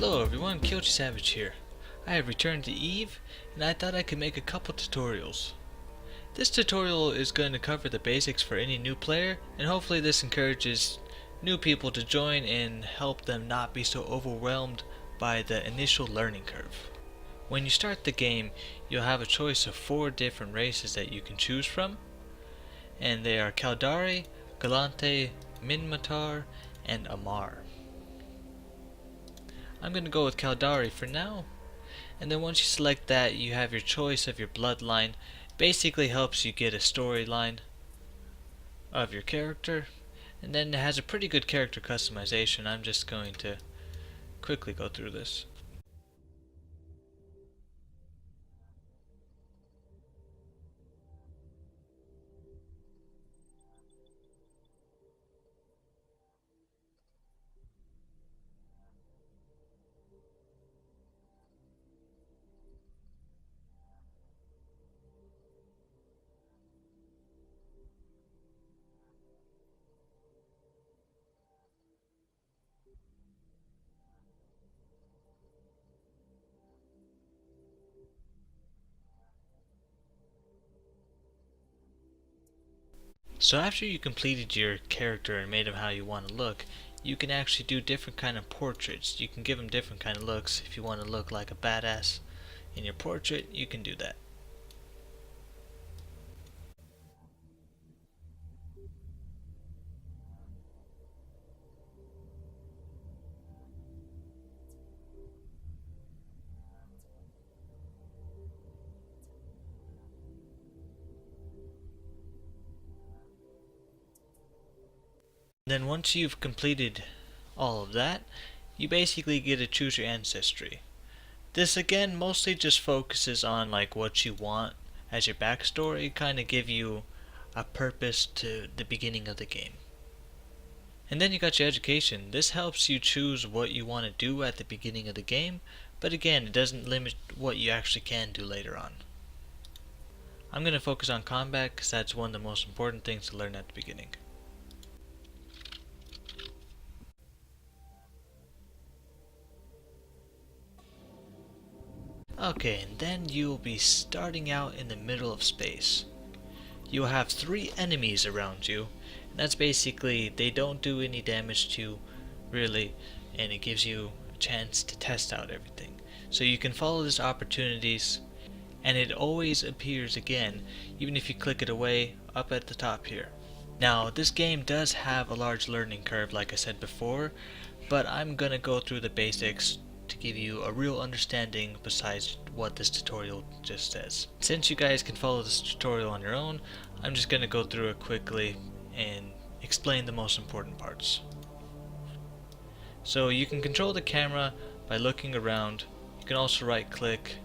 Hello everyone, Kyochi Savage here. I have returned to Eve, and I thought I could make a couple tutorials. This tutorial is going to cover the basics for any new player, and hopefully this encourages new people to join and help them not be so overwhelmed by the initial learning curve. When you start the game, you'll have a choice of 4 different races that you can choose from, and they are Caldari, Gallente, Minmatar, and Amarr. I'm going to go with Caldari for now, and then once you select that, you have your choice of your bloodline. Basically helps you get a storyline of your character, and then it has a pretty good character customization. I'm just going to quickly go through this. So after you completed your character and made him how you want to look, you can actually do different kind of portraits. You can give him different kind of looks. If you want to look like a badass in your portrait, you can do that. Then once you've completed all of that, you basically get to choose your ancestry. This again mostly just focuses on like what you want as your backstory, kind of give you a purpose to the beginning of the game. And then you got your education. This helps you choose what you want to do at the beginning of the game, but again, it doesn't limit what you actually can do later on. I'm going to focus on combat because that's one of the most important things to learn at the beginning. Okay, and then you'll be starting out in the middle of space. You'll have 3 enemies around you, and that's basically, they don't do any damage to you, really, and it gives you a chance to test out everything. So you can follow these opportunities, and it always appears again, even if you click it away, up at the top here. Now, this game does have a large learning curve, like I said before, but I'm gonna go through the basics to give you a real understanding besides what this tutorial just says. Since you guys can follow this tutorial on your own, I'm just going to go through it quickly and explain the most important parts. So you can control the camera by looking around. You can also right click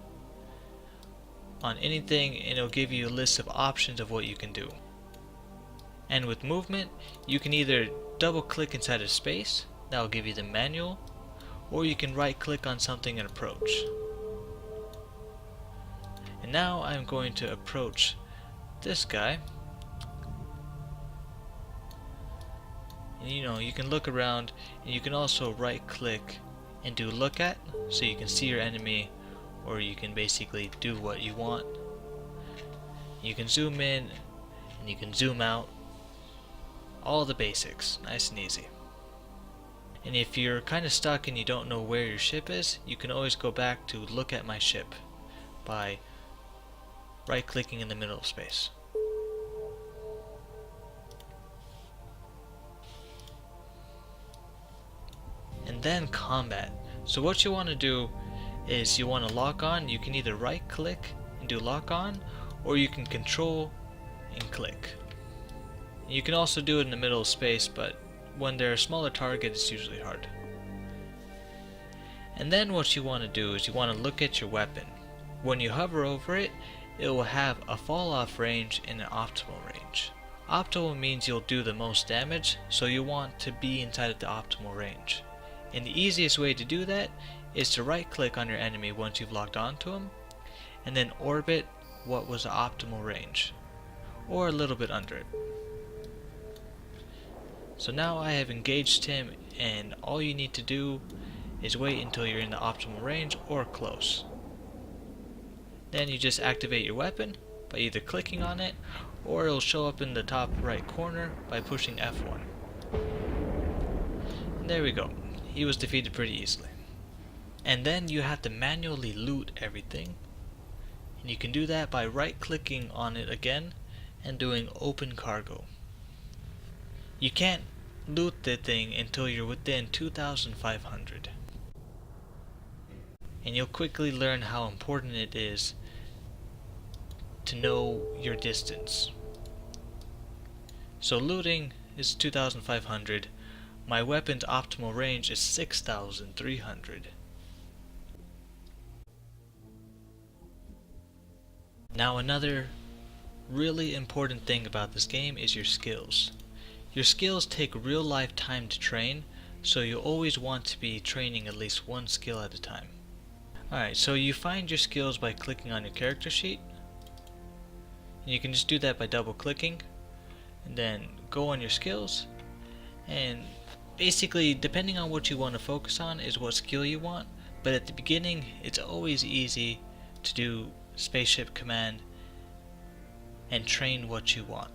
on anything and it'll give you a list of options of what you can do. And with movement, you can either double click inside a space, that will give you the manual, or you can right click on something and approach. And now I'm going to approach this guy. And you can look around, and you can also right click and do look at, so you can see your enemy, or you can basically do what you want. You can zoom in and you can zoom out. All the basics, nice and easy. And if you're kind of stuck and you don't know where your ship is, you can always go back to look at my ship by right clicking in the middle of space. And then combat. So what you want to do is you want to lock on. You can either right click and do lock on, or you can control and click. You can also do it in the middle of space, but when they're a smaller target, it's usually hard. And then what you want to do is you want to look at your weapon. When you hover over it, it will have a fall off range and an optimal range. Optimal means you'll do the most damage, so you want to be inside of the optimal range. And the easiest way to do that is to right click on your enemy once you've locked onto him, and then orbit what was the optimal range, or a little bit under it. So now I have engaged him, and all you need to do is wait until you're in the optimal range or close. Then you just activate your weapon by either clicking on it, or it'll show up in the top right corner by pushing F1. And there we go. He was defeated pretty easily. And then you have to manually loot everything, and you can do that by right clicking on it again and doing open cargo. You can't loot the thing until you're within 2,500. And you'll quickly learn how important it is to know your distance. So looting is 2,500. My weapon's optimal range is 6,300. Now another really important thing about this game is your skills. Your skills take real life time to train, so you always want to be training at least one skill at a time. Alright, so you find your skills by clicking on your character sheet. And you can just do that by double clicking, and then go on your skills, and basically depending on what you want to focus on is what skill you want, but at the beginning it's always easy to do spaceship command and train what you want.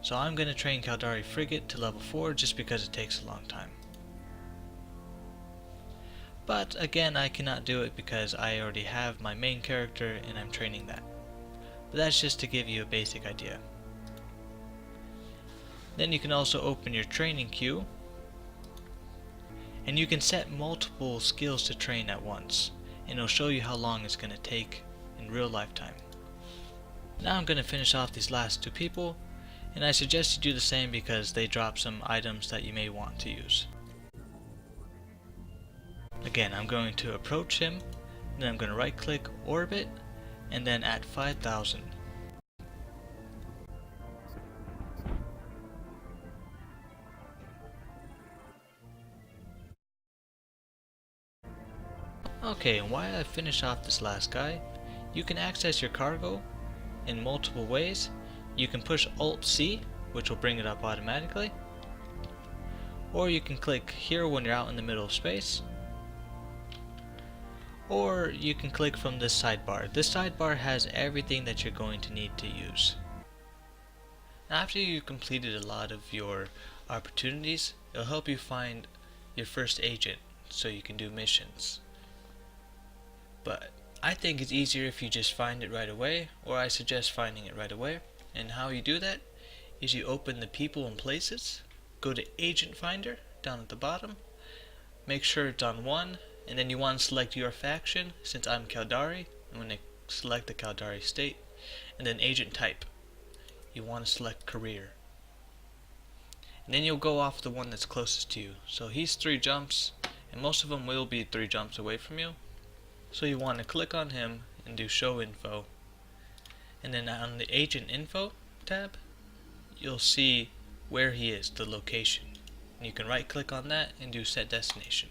So I'm going to train Caldari frigate to level 4 just because it takes a long time. But again, I cannot do it because I already have my main character and I'm training that. But that's just to give you a basic idea. Then you can also open your training queue, and you can set multiple skills to train at once, and it'll show you how long it's going to take in real life time. Now I'm going to finish off these last two people, and I suggest you do the same because they drop some items that you may want to use. Again, I'm going to approach him, then I'm going to right click orbit, and then at 5,000. Okay, and while I finish off this last guy, you can access your cargo in multiple ways. You can push Alt C, which will bring it up automatically, or you can click here when you're out in the middle of space, or you can click from this sidebar. This sidebar has everything that you're going to need to use. Now, after you've completed a lot of your opportunities, it'll help you find your first agent so you can do missions. But I think it's easier if you just find it right away, or I suggest finding it right away. And how you do that is you open the people and places, go to Agent Finder down at the bottom, make sure it's on 1, and then you want to select your faction. Since I'm Caldari, I'm going to select the Caldari state, and then Agent Type. You want to select Career. And then you'll go off the one that's closest to you. So he's 3 jumps, and most of them will be 3 jumps away from you. So you want to click on him and do Show Info. And then on the Agent Info tab, you'll see where he is, the location. And you can right click on that and do Set Destination.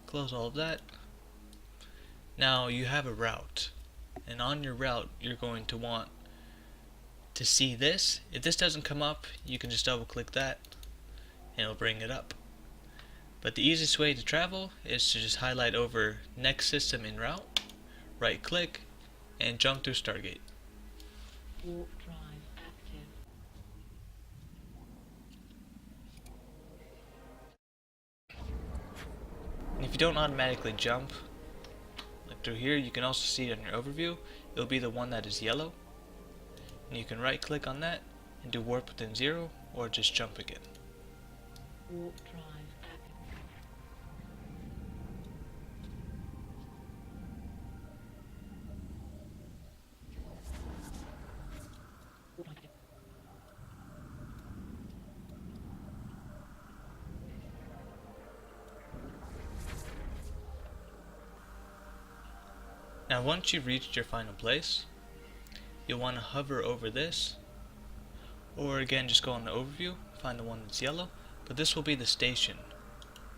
Close all of that. Now you have a route, and on your route you're going to want to see this. If this doesn't come up, you can just double click that and it'll bring it up. But the easiest way to travel is to just highlight over Next System in Route, right click, and jump through Stargate. Warp drive active. And if you don't automatically jump like through here, you can also see it on your overview. It'll be the one that is yellow, and you can right click on that and do warp within 0, or just jump again. Warp drive active. Warp active. Now once you've reached your final place, you'll want to hover over this, or again just go on the overview, find the one that's yellow, but this will be the station.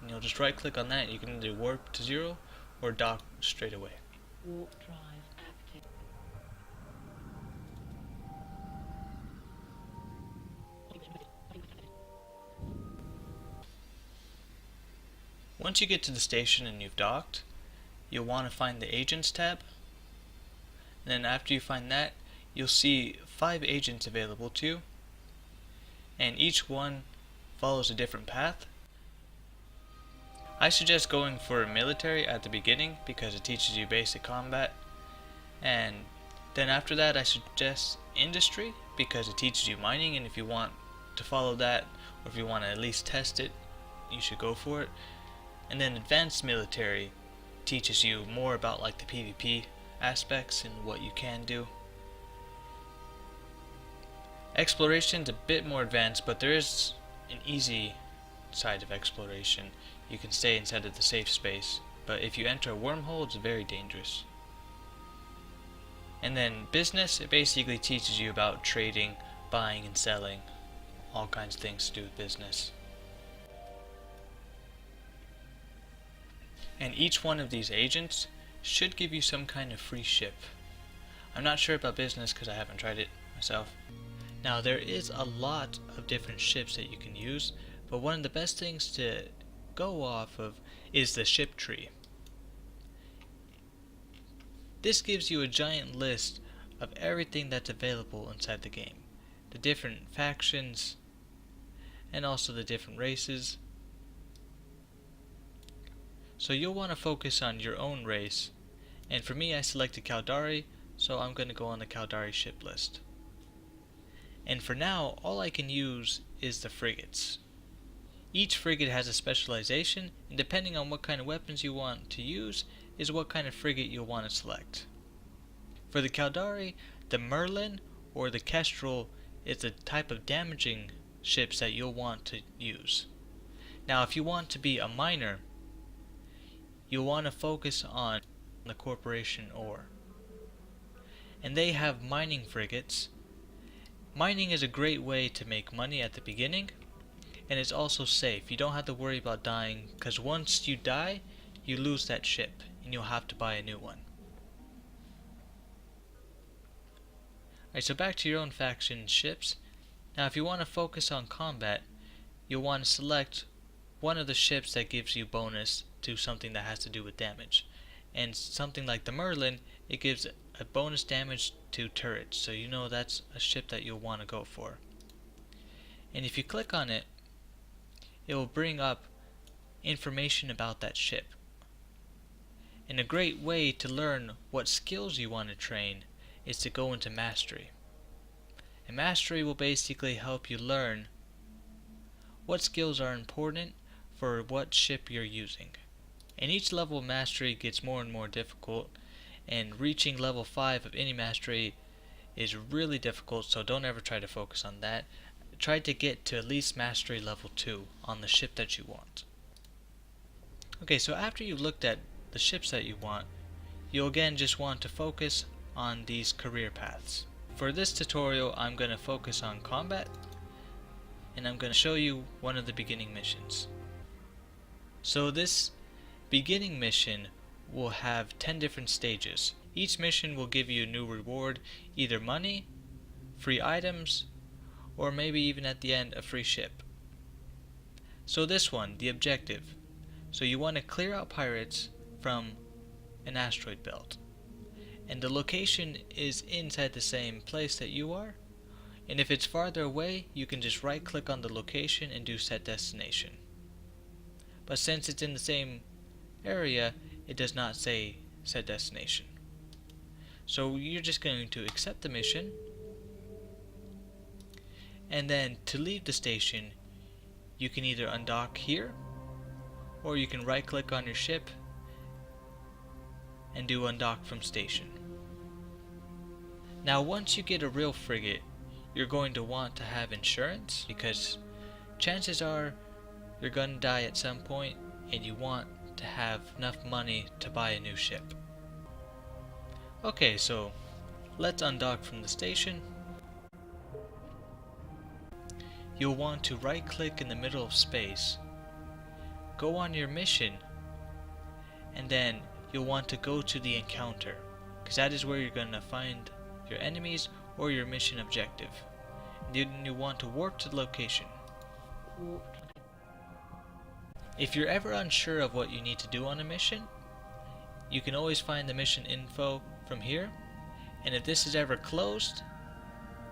And you'll just right click on that, and you can either warp to 0 or dock straight away. Warp drive active. Once you get to the station and you've docked, you'll want to find the Agents tab. And then after you find that, you'll see 5 agents available to you. And each one follows a different path. I suggest going for military at the beginning because it teaches you basic combat. And then after that I suggest industry because it teaches you mining, and if you want to follow that, or if you want to at least test it, you should go for it. And then advanced military teaches you more about like the PvP aspects and what you can do. Exploration's a bit more advanced, but there is an easy side of exploration. You can stay inside of the safe space, but if you enter a wormhole, it's very dangerous. And then business, it basically teaches you about trading, buying and selling, all kinds of things to do with business. And each one of these agents should give you some kind of free ship. I'm not sure about business because I haven't tried it myself. Now there is a lot of different ships that you can use, but one of the best things to go off of is the ship tree. This gives you a giant list of everything that's available inside the game. The different factions, and also the different races. So you'll want to focus on your own race, and for me I selected Caldari, so I'm going to go on the Caldari ship list. And for now, all I can use is the frigates. Each frigate has a specialization, and depending on what kind of weapons you want to use, is what kind of frigate you'll want to select. For the Caldari, the Merlin or the Kestrel is the type of damaging ships that you'll want to use. Now if you want to be a miner, you'll want to focus on the Corporation Ore. And they have mining frigates. Mining is a great way to make money at the beginning, and it's also safe. You don't have to worry about dying, because once you die, you lose that ship, and you'll have to buy a new one. Alright, so back to your own faction ships. Now if you want to focus on combat, you'll want to select one of the ships that gives you bonus to something that has to do with damage. And something like the Merlin, it gives a bonus damage to turrets, so you know that's a ship that you'll want to go for. And if you click on it, it will bring up information about that ship. And a great way to learn what skills you want to train is to go into Mastery. And Mastery will basically help you learn what skills are important for what ship you're using. And each level of Mastery gets more and more difficult, and reaching level 5 of any Mastery is really difficult, so don't ever try to focus on that. Try to get to at least Mastery level 2 on the ship that you want. Okay, so after you've looked at the ships that you want, you'll again just want to focus on these career paths. For this tutorial, I'm going to focus on combat, and I'm going to show you one of the beginning missions. So this beginning mission will have 10 different stages. Each mission will give you a new reward, either money, free items, or maybe even at the end a free ship. So this one, the objective. So you want to clear out pirates from an asteroid belt. And the location is inside the same place that you are. And if it's farther away, you can just right click on the location and do set destination. But since it's in the same area, it does not say set destination. So you're just going to accept the mission, and then to leave the station you can either undock here, or you can right click on your ship and do undock from station. Now once you get a real frigate, you're going to want to have insurance, because chances are you're going to die at some point, and you want to have enough money to buy a new ship. Okay, so let's undock from the station. You'll want to right click in the middle of space, go on your mission, and then you'll want to go to the encounter, because that is where you're going to find your enemies or your mission objective. Then you want to warp to the location. If you're ever unsure of what you need to do on a mission, you can always find the mission info from here, and if this is ever closed,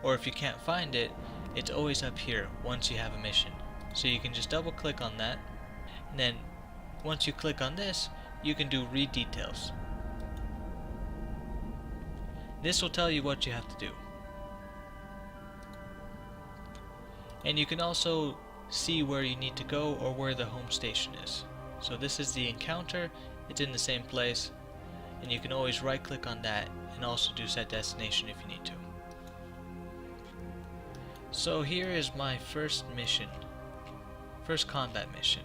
or if you can't find it, it's always up here once you have a mission. So you can just double click on that, and then once you click on this, you can do read details. This will tell you what you have to do. And you can also see where you need to go or where the home station is. So this is the encounter, it's in the same place, and you can always right click on that and also do set destination if you need to. So here is my first mission, first combat mission.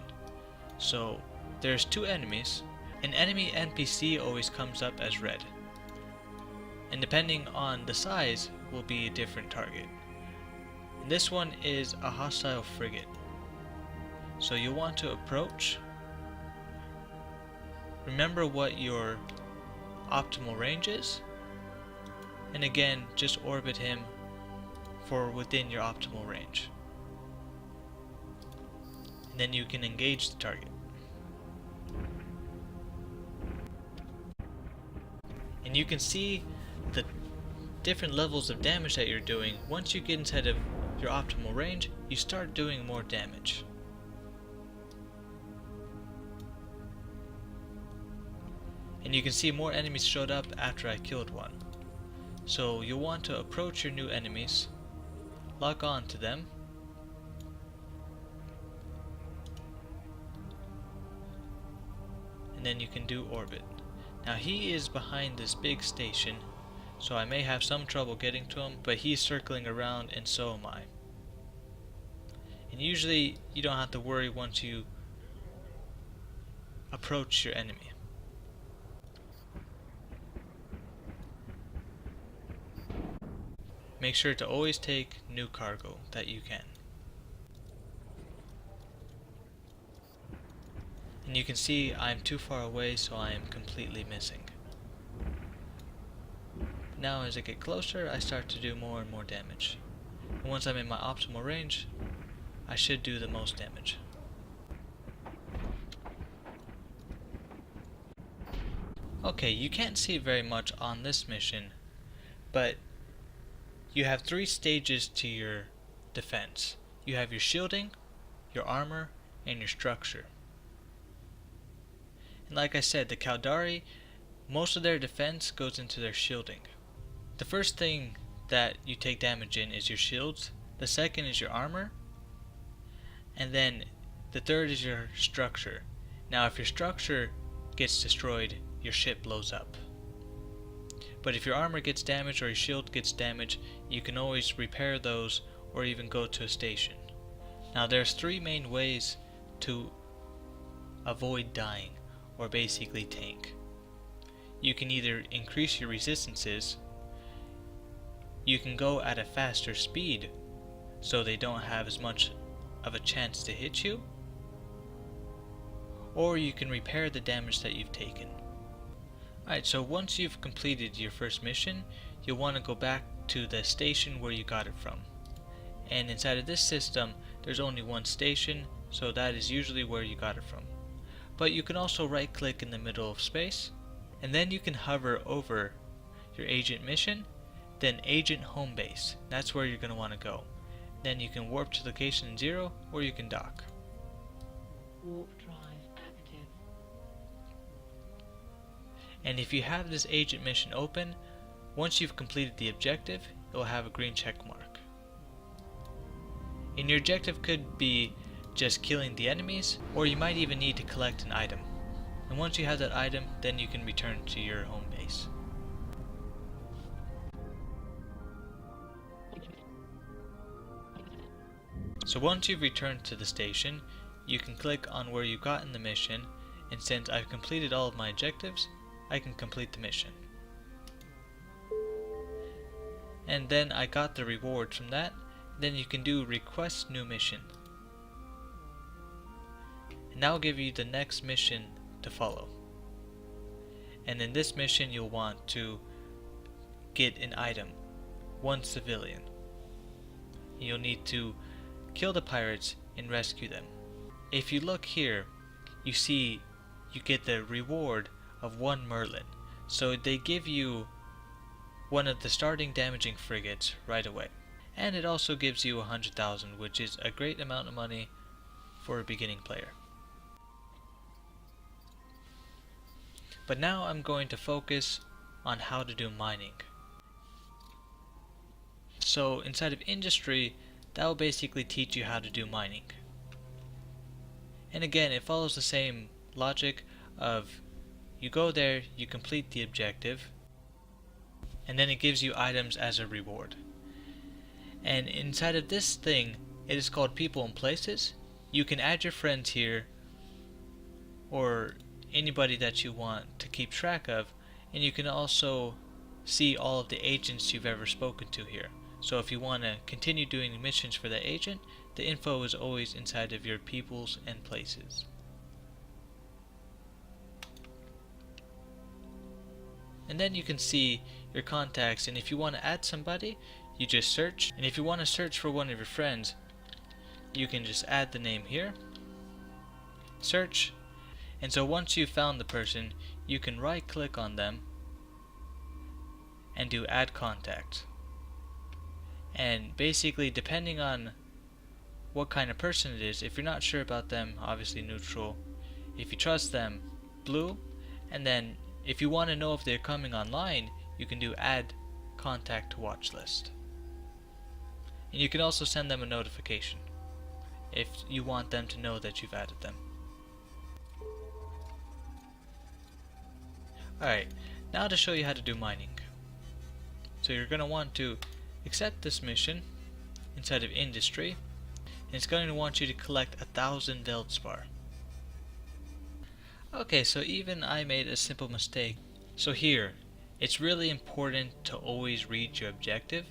So there's two enemies. An enemy NPC always comes up as red, and depending on the size will be a different target. And this one is a hostile frigate. So you'll want to approach. Remember what your optimal range is, and again just orbit him for within your optimal range, and then you can engage the target. And you can see the different levels of damage that you're doing. Once you get inside of your optimal range, you start doing more damage. And you can see more enemies showed up after I killed one. So you'll want to approach your new enemies, lock on to them, and then you can do orbit. Now he is behind this big station, so I may have some trouble getting to him, but he's circling around and so am I. And usually you don't have to worry once you approach your enemy. Make sure to always take new cargo that you can. And you can see I'm too far away, so I am completely missing. Now as I get closer, I start to do more and more damage. And once I'm in my optimal range, I should do the most damage. Okay, you can't see very much on this mission, but you have 3 stages to your defense. You have your shielding, your armor, and your structure. And like I said, the Caldari, most of their defense goes into their shielding. The first thing that you take damage in is your shields, the second is your armor, and then the third is your structure. Now if your structure gets destroyed, your ship blows up. But if your armor gets damaged or your shield gets damaged, you can always repair those or even go to a station. Now there's 3 main ways to avoid dying, or basically tank. You can either increase your resistances, you can go at a faster speed so they don't have as much of a chance to hit you, or you can repair the damage that you've taken. Alright, so once you've completed your first mission, you'll want to go back to the station where you got it from. And inside of this system, there's only one station, so that is usually where you got it from. But you can also right click in the middle of space, and then you can hover over your agent mission, then agent home base. That's where you're going to want to go. Then you can warp to location 0, or you can dock. Warp drive active. And if you have this agent mission open, once you've completed the objective, it will have a green check mark. And your objective could be just killing the enemies, or you might even need to collect an item. And once you have that item, then you can return to your home base. So once you've returned to the station, you can click on where you got in the mission, and since I've completed all of my objectives, I can complete the mission. And then I got the rewards from that. Then you can do request new mission. And that will give you the next mission to follow. And in this mission you'll want to get an item, 1 civilian. You'll need to kill the pirates and rescue them. If you look here, you see you get the reward of 1 Merlin. So they give you one of the starting damaging frigates right away. And it also gives you 100,000, which is a great amount of money for a beginning player. But now I'm going to focus on how to do mining. So inside of industry, that will basically teach you how to do mining. And again, it follows the same logic of you go there, you complete the objective, and then it gives you items as a reward. And inside of this thing, it is called people and places. You can add your friends here, or anybody that you want to keep track of, and you can also see all of the agents you've ever spoken to here. So if you want to continue doing missions for that agent, the info is always inside of your peoples and places. And then you can see your contacts, and if you want to add somebody, you just search. And if you want to search for one of your friends, you can just add the name here, search, and so once you've found the person, you can right click on them and do add contact. And basically, depending on what kind of person it is, if you're not sure about them, obviously neutral. If you trust them, blue. And then if you want to know if they're coming online, you can do add contact to watch list. And you can also send them a notification if you want them to know that you've added them. Alright, now to show you how to do mining. So you're going to want to accept this mission inside of industry, and it's going to want you to collect 1,000 Veldspar. Okay, so even I made a simple mistake. So here, it's really important to always read your objective,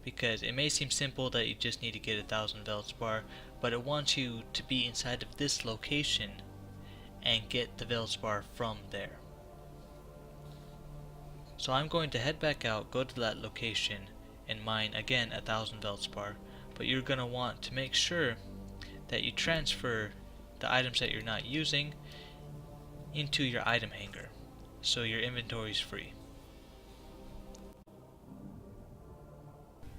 because it may seem simple that you just need to get 1,000 Veldspar, but it wants you to be inside of this location and get the Veldspar from there. So I'm going to head back out, go to that location, and mine again 1,000 Veldspar, but you're going to want to make sure that you transfer the items that you're not using into your item hanger, so your inventory is free.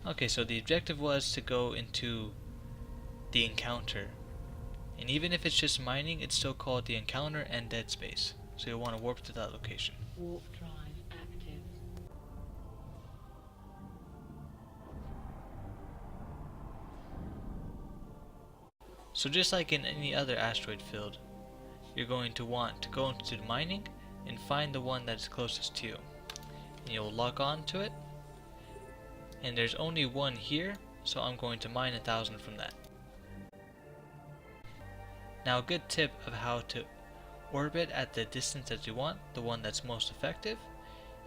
Okay, so the objective was to go into the encounter, and even if it's just mining, it's still called the encounter and dead space, so you'll want to warp to that location. Warp drive active. So just like in any other asteroid field, you're going to want to go into the mining and find the one that is closest to you. And you'll log on to it, and there's only one here, so I'm going to mine 1,000 from that. Now a good tip of how to orbit at the distance that you want, the one that's most effective,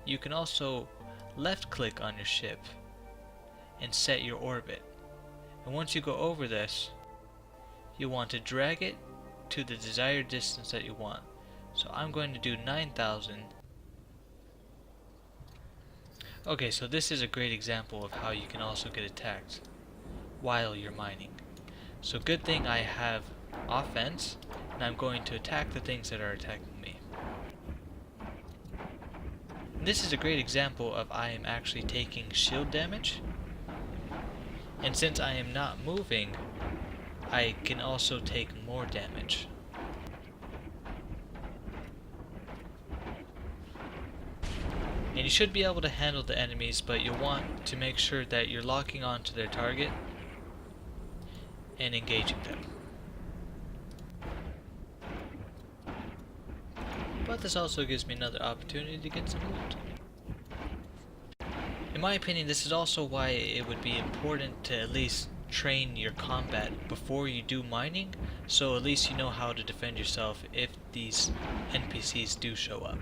you can also left click on your ship and set your orbit. And once you go over this, you want to drag it to the desired distance that you want. So I'm going to do 9,000. Okay, so this is a great example of how you can also get attacked while you're mining. So good thing I have offense, and I'm going to attack the things that are attacking me. And this is a great example of I am actually taking shield damage, and since I am not moving, I can also take more damage. And you should be able to handle the enemies, but you'll want to make sure that you're locking onto their target and engaging them. But this also gives me another opportunity to get some loot. In my opinion, this is also why it would be important to at least train your combat before you do mining, so at least you know how to defend yourself if these NPCs do show up.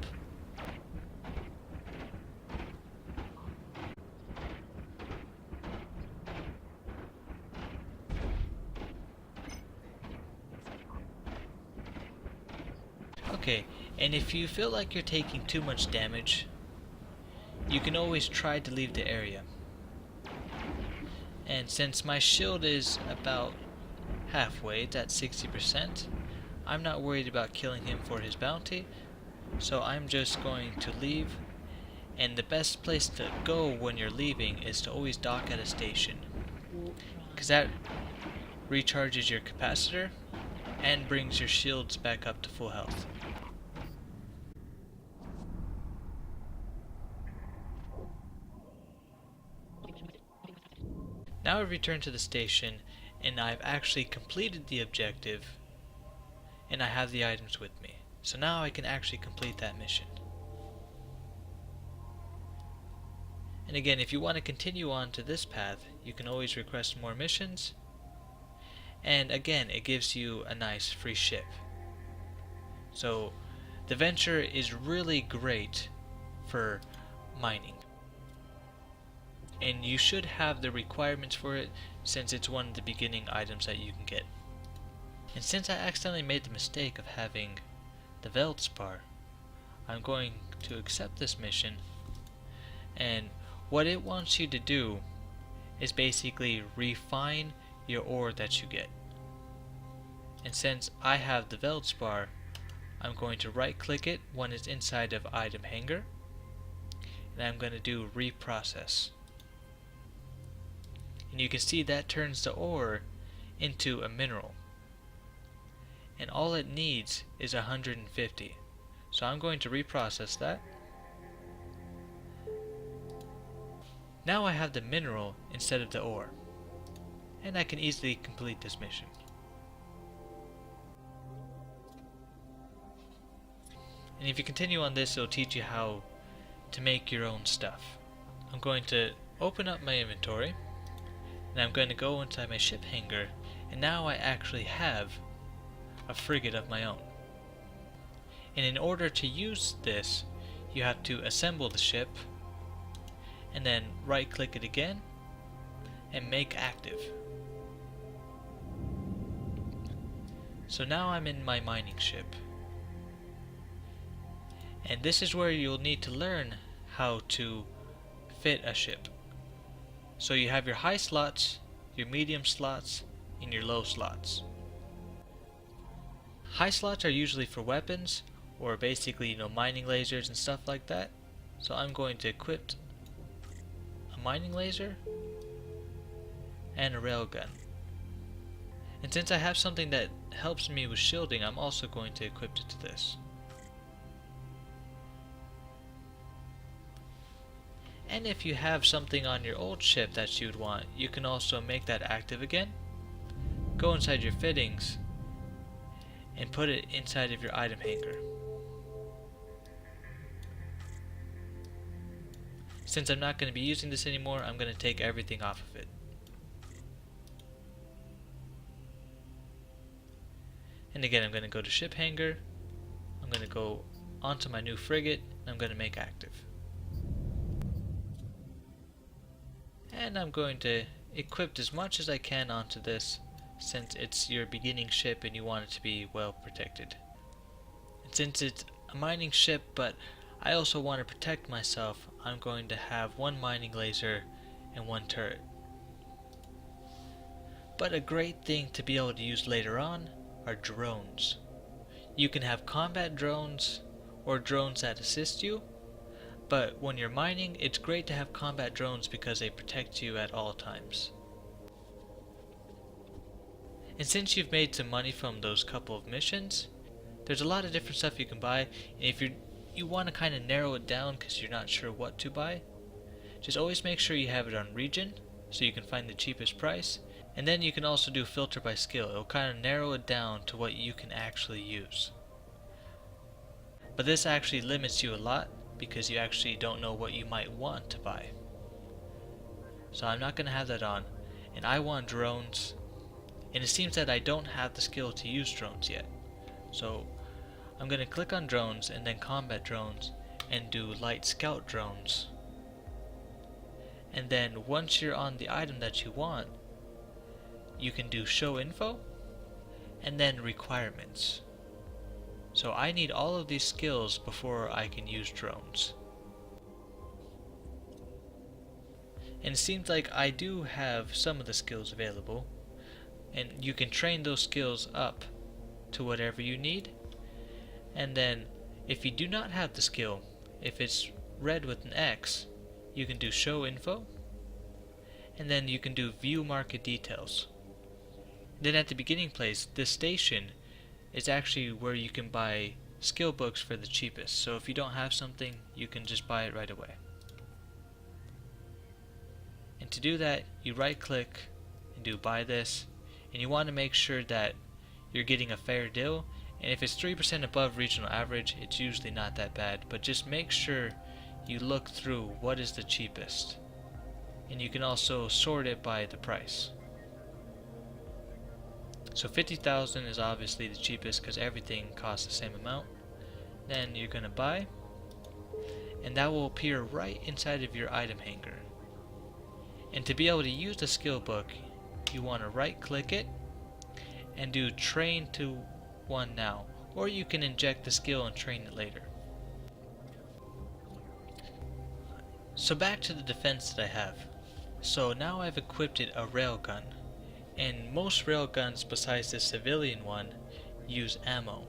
Okay, and if you feel like you're taking too much damage, you can always try to leave the area. And since my shield is about halfway, it's at 60%, I'm not worried about killing him for his bounty, so I'm just going to leave. And the best place to go when you're leaving is to always dock at a station, because that recharges your capacitor and brings your shields back up to full health. Now I've returned to the station and I've actually completed the objective and I have the items with me. So now I can actually complete that mission. And again, if you want to continue on to this path, you can always request more missions. And again, it gives you a nice free ship. So the venture is really great for mining. And you should have the requirements for it, since it's one of the beginning items that you can get. And since I accidentally made the mistake of having the Veldspar, I'm going to accept this mission, and what it wants you to do is basically refine your ore that you get. And since I have the Veldspar, I'm going to right click it when it's inside of item hanger, and I'm going to do reprocess. And you can see that turns the ore into a mineral. And all it needs is 150. So I'm going to reprocess that. Now I have the mineral instead of the ore. And I can easily complete this mission. And if you continue on this, it'll teach you how to make your own stuff. I'm going to open up my inventory. And I'm going to go inside my ship hangar, and now I actually have a frigate of my own. And in order to use this, you have to assemble the ship, and then right click it again, and make active. So now I'm in my mining ship. And this is where you'll need to learn how to fit a ship. So you have your high slots, your medium slots, and your low slots. High slots are usually for weapons, or basically, mining lasers and stuff like that. So I'm going to equip a mining laser and a railgun. And since I have something that helps me with shielding, I'm also going to equip it to this. And if you have something on your old ship that you'd want, you can also make that active again. Go inside your fittings and put it inside of your item hanger. Since I'm not going to be using this anymore, I'm going to take everything off of it. And again, I'm going to go to ship hangar. I'm going to go onto my new frigate, and I'm going to make active. And I'm going to equip as much as I can onto this, since it's your beginning ship and you want it to be well protected. And since it's a mining ship, but I also want to protect myself, I'm going to have one mining laser and one turret. But a great thing to be able to use later on are drones. You can have combat drones or drones that assist you. But when you're mining, it's great to have combat drones because they protect you at all times. And since you've made some money from those couple of missions, there's a lot of different stuff you can buy. And if you want to kind of narrow it down because you're not sure what to buy, just always make sure you have it on region so you can find the cheapest price. And then you can also do filter by skill. It'll kind of narrow it down to what you can actually use. But this actually limits you a lot, because you actually don't know what you might want to buy. So I'm not going to have that on, and I want drones, and it seems that I don't have the skill to use drones yet. So I'm going to click on drones and then combat drones and do light scout drones. And then once you're on the item that you want, you can do show info and then requirements. So I need all of these skills before I can use drones. And it seems like I do have some of the skills available, and you can train those skills up to whatever you need. And then if you do not have the skill, if it's red with an X, you can do show info, and then you can do view market details. Then at the beginning place, this station is actually where you can buy skill books for the cheapest. So if you don't have something, you can just buy it right away. And to do that, you right click and do buy this, and you want to make sure that you're getting a fair deal. And if it's 3% above regional average, it's usually not that bad, but just make sure you look through what is the cheapest. And you can also sort it by the price. So 50,000 is obviously the cheapest because everything costs the same amount. Then you're going to buy, and that will appear right inside of your item hanger. And to be able to use the skill book, you want to right click it and do train to one now, or you can inject the skill and train it later. So back to the defense that I have. So now I've equipped it a railgun, and most railguns besides the civilian one use ammo.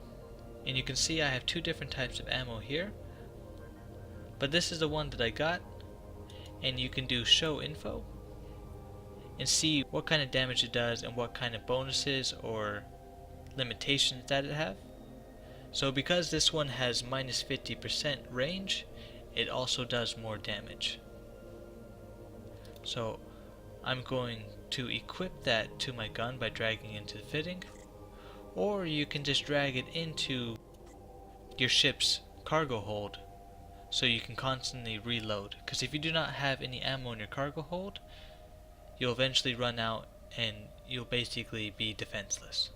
And you can see I have two different types of ammo here, but this is the one that I got, and you can do show info and see what kind of damage it does and what kind of bonuses or limitations that it have. So because this one has minus 50% range, it also does more damage. So I'm going to equip that to my gun by dragging into the fitting, or you can just drag it into your ship's cargo hold so you can constantly reload, because if you do not have any ammo in your cargo hold, you'll eventually run out and you'll basically be defenseless.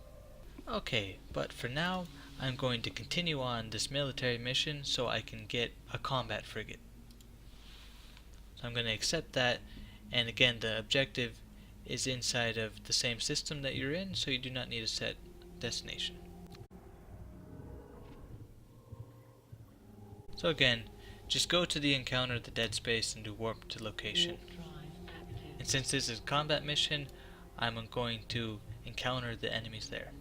Okay, but for now I'm going to continue on this military mission so I can get a combat frigate. So I'm going to accept that, and again the objective is inside of the same system that you're in, so you do not need a set destination. So again, just go to the encounter, the dead space, and do warp to location. And since this is a combat mission, I'm going to encounter the enemies there.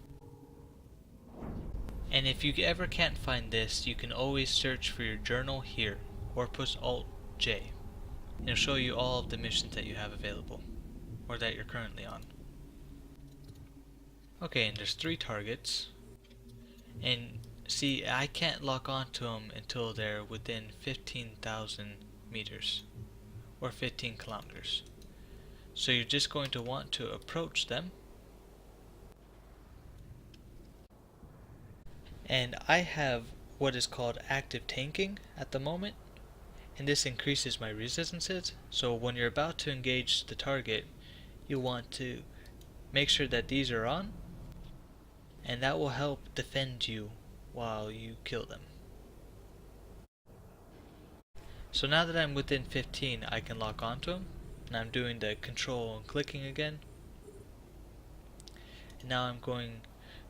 And if you ever can't find this, you can always search for your journal here, or push Alt J. And it'll show you all of the missions that you have available, or that you're currently on. Okay, and there's 3 targets. And see, I can't lock onto them until they're within 15,000 meters, or 15 kilometers. So you're just going to want to approach them. And I have what is called active tanking at the moment, and this increases my resistances. So when you're about to engage the target, you want to make sure that these are on, and that will help defend you while you kill them. So now that I'm within 15, I can lock onto them, and I'm doing the control and clicking again. And now I'm going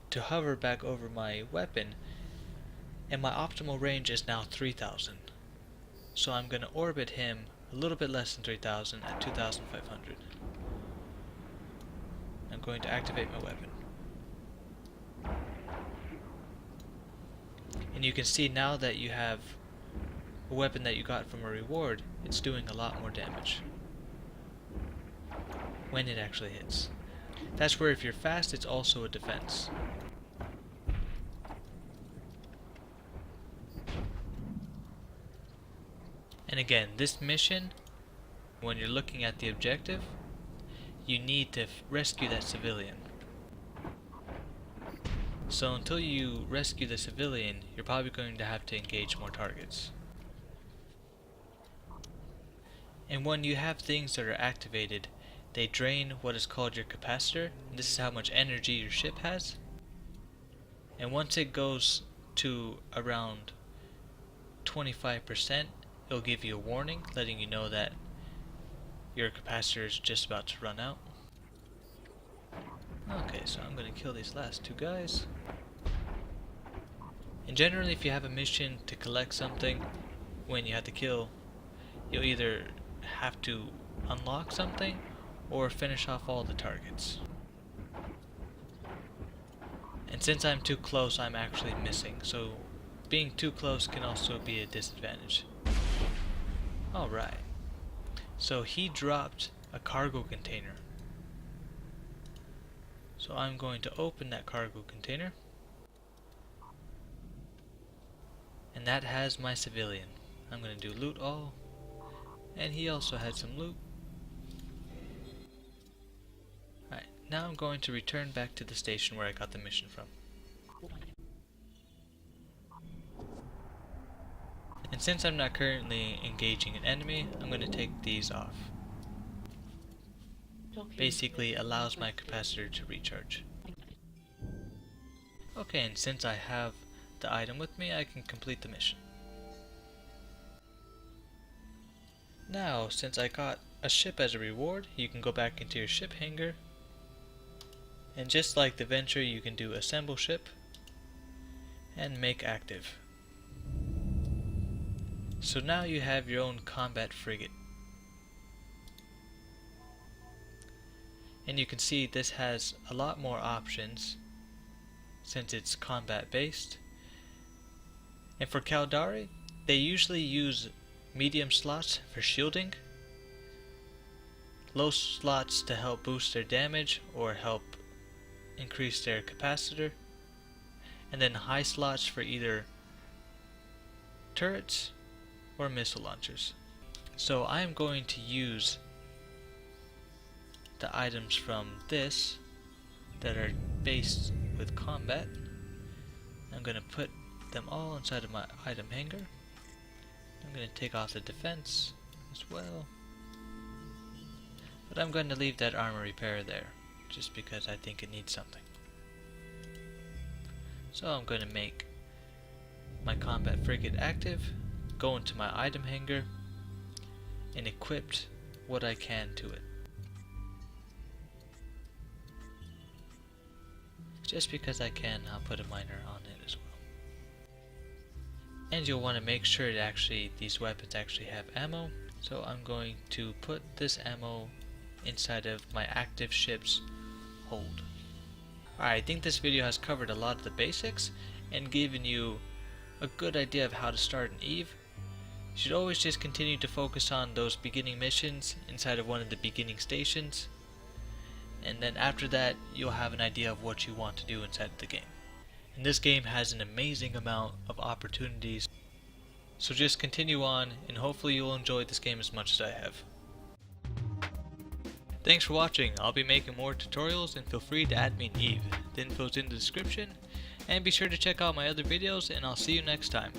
to hover back over my weapon, and my optimal range is now 3,000. So I'm going to orbit him a little bit less than 3,000 at 2,500. I'm going to activate my weapon. And you can see now that you have a weapon that you got from a reward, it's doing a lot more damage when it actually hits. That's where if you're fast, it's also a defense. And again, this mission, when you're looking at the objective, you need to rescue that civilian. So until you rescue the civilian, you're probably going to have to engage more targets. And when you have things that are activated, they drain what is called your capacitor, and this is how much energy your ship has. And once it goes to around 25%, it'll give you a warning letting you know that your capacitor is just about to run out. Okay, so I'm going to kill these last 2 guys. And generally, if you have a mission to collect something when you have to kill, you'll either have to unlock something or finish off all the targets. And since I'm too close, I'm actually missing. So being too close can also be a disadvantage. Alright. So he dropped a cargo container. So I'm going to open that cargo container. And that has my civilian. I'm going to do loot all. And he also had some loot. Alright, now I'm going to return back to the station where I got the mission from. And since I'm not currently engaging an enemy, I'm going to take these off. Basically allows my capacitor to recharge. Okay, and since I have the item with me, I can complete the mission. Now, since I got a ship as a reward, you can go back into your ship hangar. And just like the Venture, you can do assemble ship and make active. So now you have your own combat frigate. And you can see this has a lot more options since it's combat based. And for Caldari, they usually use medium slots for shielding, low slots to help boost their damage or help increase their capacitor, and then high slots for either turrets or missile launchers. So I am going to use the items from this that are based with combat. I'm going to put them all inside of my item hangar. I'm going to take off the defense as well. But I'm going to leave that armor repair there, just because I think it needs something. So I'm going to make my combat frigate active, go into my item hangar, and equip what I can to it. Just because I can, I'll put a miner on it as well. And you'll want to make sure that these weapons actually have ammo. So I'm going to put this ammo inside of my active ship's hold. Alright, I think this video has covered a lot of the basics and given you a good idea of how to start an Eve. You should always just continue to focus on those beginning missions inside of one of the beginning stations. And then after that, you'll have an idea of what you want to do inside the game. And this game has an amazing amount of opportunities. So just continue on, and hopefully you'll enjoy this game as much as I have. Thanks for watching. I'll be making more tutorials, and feel free to add me in Eve. The info's in the description. And be sure to check out my other videos, and I'll see you next time.